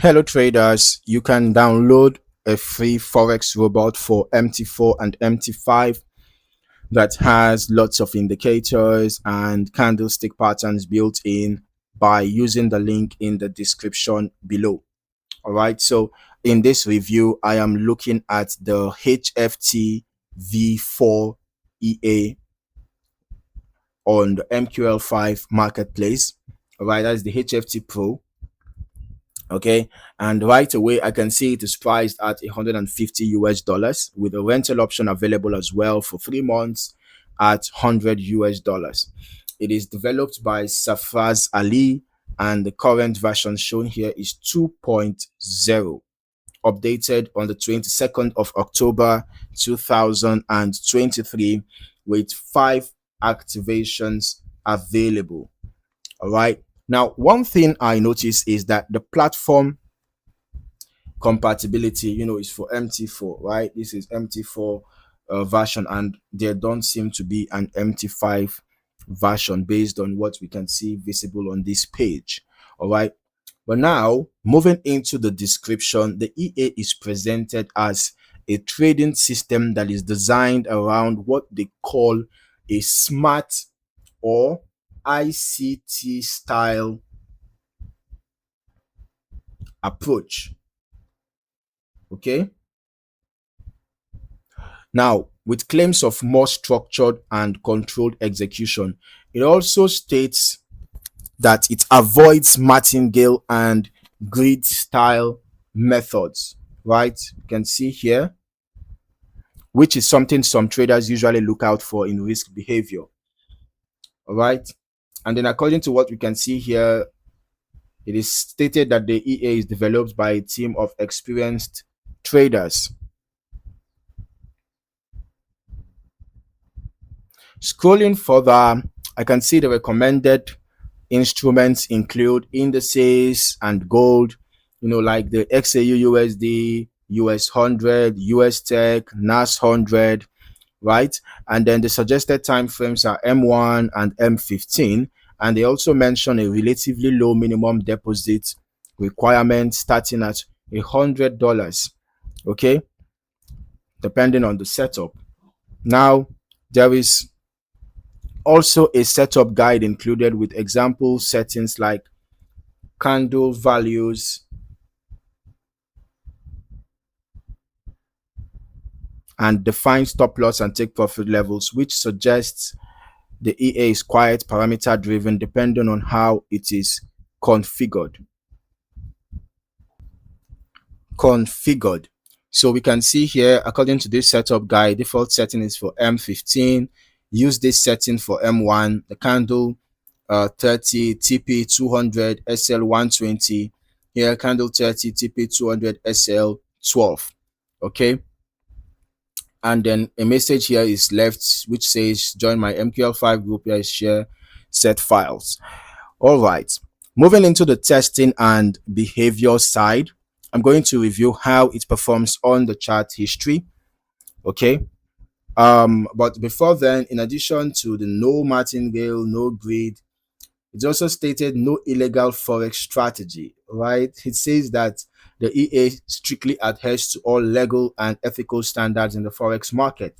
Hello traders, you can download a free Forex robot for MT4 and MT5 that has lots of indicators and candlestick patterns built in by using the link in the description below. All right, so in this review, I am looking at the HFT V4 EA on the MQL5 marketplace. All right, that's the HFT Pro. Okay, and right away I can see it is priced at 150 US dollars with a rental option available as well for 3 months at 100 US dollars. It is developed by Safraz Ali, and the current version shown here is 2.0, updated on the 22nd of October 2023 with 5 activations available. All right, now one thing I noticed is that the platform compatibility, is for MT4, right? This is MT4 version, and there don't seem to be an MT5 version based on what we can see visible on this page. All right, but now moving into the description, the EA is presented as a trading system that is designed around what they call a smart or ICT style approach. Okay, now with claims of more structured and controlled execution, it also states that it avoids martingale and grid style methods, right? You can see here, which is something some traders usually look out for in risk behavior. All right, and then according to what we can see here, it is stated that the EA is developed by a team of experienced traders. Scrolling further, I can see the recommended instruments include indices and gold, like the XAU USD, US 100, US Tech, NAS 100, right? And then the suggested time frames are M1 and M15. And they also mention a relatively low minimum deposit requirement starting at $100, okay, depending on the setup. Now, there is also a setup guide included with example settings like candle values and define stop loss and take profit levels, which suggests the EA is quite parameter driven depending on how it is configured. So we can see here, according to this setup guide, default setting is for M15. Use this setting for M1, the candle 30, TP 200, SL 120. Here, candle 30, TP 200, SL 12. Okay. And then a message here is left which says join my MQL5 group. Here is share set files. All right, moving into the testing and behavior side, I'm going to review how it performs on the chart history. Okay, but before then, in addition to the no martingale, no grid, it's also stated no illegal forex strategy, right? It says that the EA strictly adheres to all legal and ethical standards in the forex market.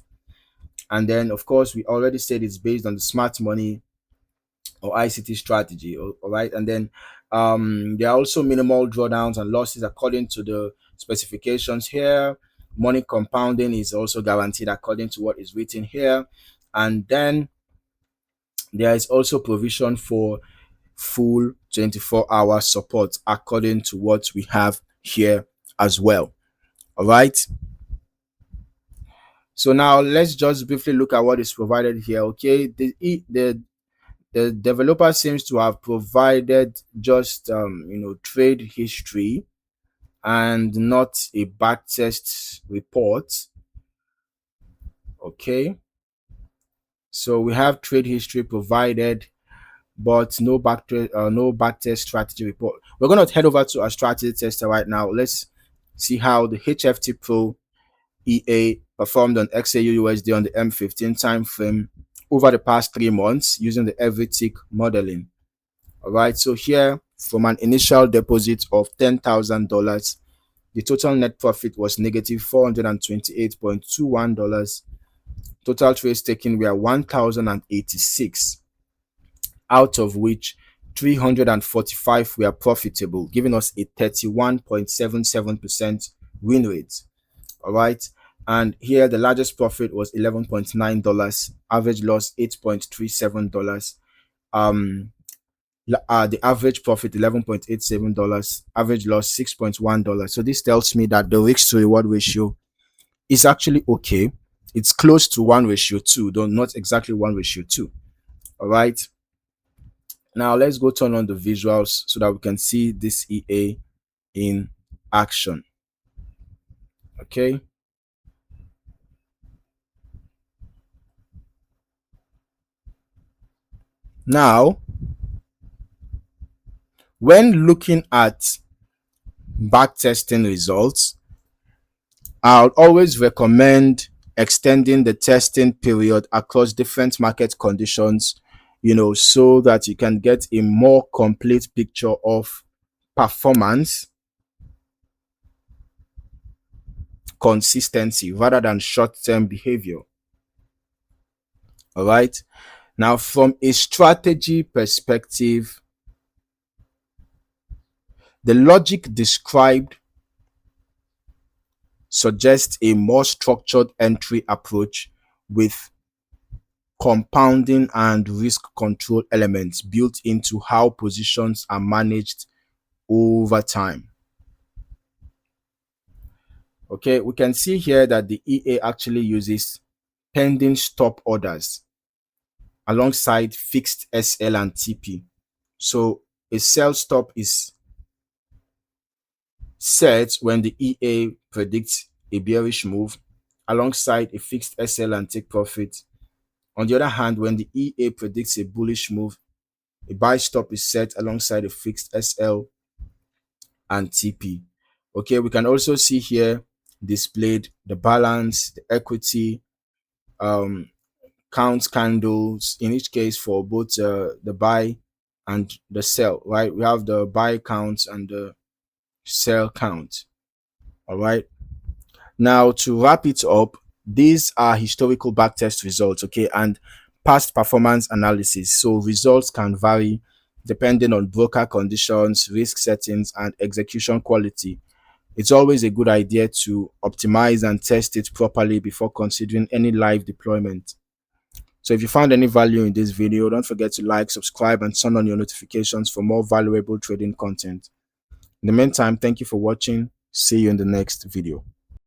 And then, of course, we already said it's based on the smart money or ICT strategy. All right, and then there are also minimal drawdowns and losses according to the specifications here. Money compounding is also guaranteed according to what is written here. And then there is also provision for full 24-hour support according to what we have here as well. All right, so now let's just briefly look at what is provided here. Okay, the developer seems to have provided just trade history and not a backtest report. Okay, so we have trade history provided but no backtest strategy report. We're going to head over to our strategy tester right now. Let's see how the HFT Pro EA performed on XAU USD on the M15 time frame over the past 3 months using the every tick modeling. All right, so here from an initial deposit of $10,000. The total net profit was negative $428.21. Total trades taken were 1,086, out of which 345 were profitable, giving us a 31.77% win rate. All right. And here the largest profit was $11.9, average loss $8.37. The average profit $11.87, average loss $6.1. So this tells me that the risk to reward ratio is actually okay. It's close to 1:2, though not exactly 1:2. All right. Now let's go turn on the visuals so that we can see this EA in action. Okay. Now, when looking at backtesting results, I'll always recommend extending the testing period across different market conditions, so that you can get a more complete picture of performance consistency rather than short-term behavior. All right. Now, from a strategy perspective, the logic described suggests a more structured entry approach with compounding and risk control elements built into how positions are managed over time. Okay, we can see here that the EA actually uses pending stop orders alongside fixed SL and TP. So a sell stop is set when the EA predicts a bearish move alongside a fixed SL and take profit. On the other hand, when the EA predicts a bullish move, a buy stop is set alongside a fixed SL and TP. Okay, we can also see here displayed the balance, the equity, count candles, in each case for both the buy and the sell, right? We have the buy count and the sell count. All right. Now, to wrap it up, these are historical backtest results, okay, and past performance analysis. So results can vary depending on broker conditions, risk settings, and execution quality. It's always a good idea to optimize and test it properly before considering any live deployment. So if you found any value in this video, don't forget to like, subscribe, and turn on your notifications for more valuable trading content. In the meantime, thank you for watching. See you in the next video.